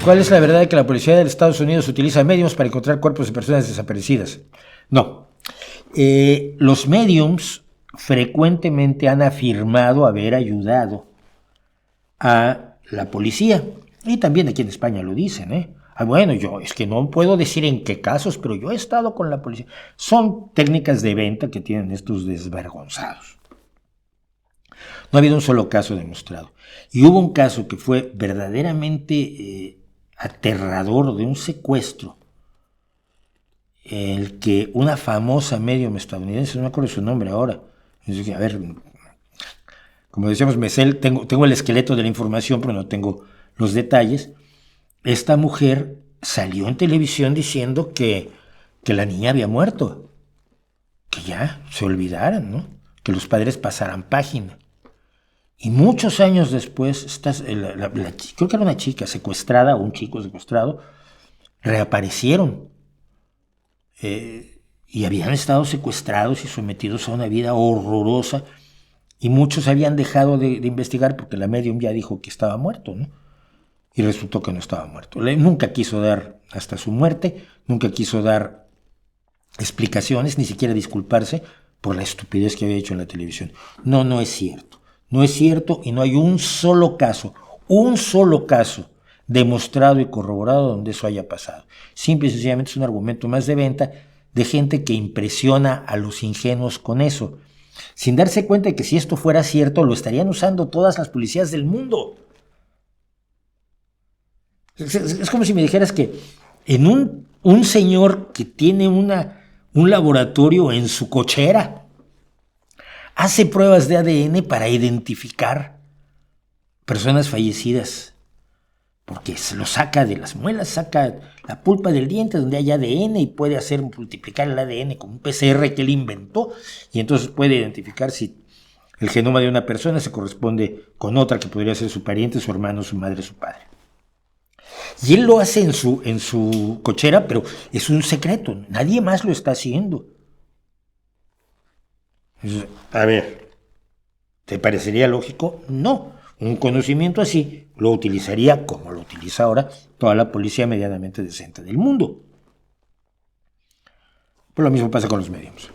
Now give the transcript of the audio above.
¿Cuál es la verdad de que la policía de Estados Unidos utiliza mediums para encontrar cuerpos de personas desaparecidas? No. Los mediums frecuentemente han afirmado haber ayudado a la policía. Y también aquí en España lo dicen, ¿eh? Bueno, yo es que no puedo decir en qué casos, pero yo he estado con la policía. Son técnicas de venta que tienen estos desvergonzados. No ha habido un solo caso demostrado. Y hubo un caso que fue verdaderamente aterrador, de un secuestro, en el que una famosa medium estadounidense, no me acuerdo su nombre ahora, a ver, como decíamos, tengo el esqueleto de la información, pero no tengo los detalles. Esta mujer salió en televisión diciendo que la niña había muerto, que ya se olvidaran, ¿no? Que los padres pasaran página. Y muchos años después, creo que era una chica secuestrada o un chico secuestrado, reaparecieron y habían estado secuestrados y sometidos a una vida horrorosa, y muchos habían dejado de investigar porque la medium ya dijo que estaba muerto, ¿no? Y resultó que no estaba muerto. Nunca quiso dar, hasta su muerte, nunca quiso dar explicaciones, ni siquiera disculparse por la estupidez que había hecho en la televisión. No es cierto. No es cierto, y no hay un solo caso demostrado y corroborado donde eso haya pasado. Simple y sencillamente es un argumento más de venta de gente que impresiona a los ingenuos con eso, sin darse cuenta de que si esto fuera cierto, lo estarían usando todas las policías del mundo. Es como si me dijeras que en un señor que tiene un laboratorio en su cochera hace pruebas de ADN para identificar personas fallecidas, porque se lo saca de las muelas, saca la pulpa del diente donde hay ADN y puede hacer multiplicar el ADN con un PCR que él inventó, y entonces puede identificar si el genoma de una persona se corresponde con otra que podría ser su pariente, su hermano, su madre, su padre. Y él lo hace en su cochera, pero es un secreto, nadie más lo está haciendo. A ver, ¿te parecería lógico? No. Un conocimiento así lo utilizaría, como lo utiliza ahora, toda la policía medianamente decente del mundo. Pues lo mismo pasa con los medios.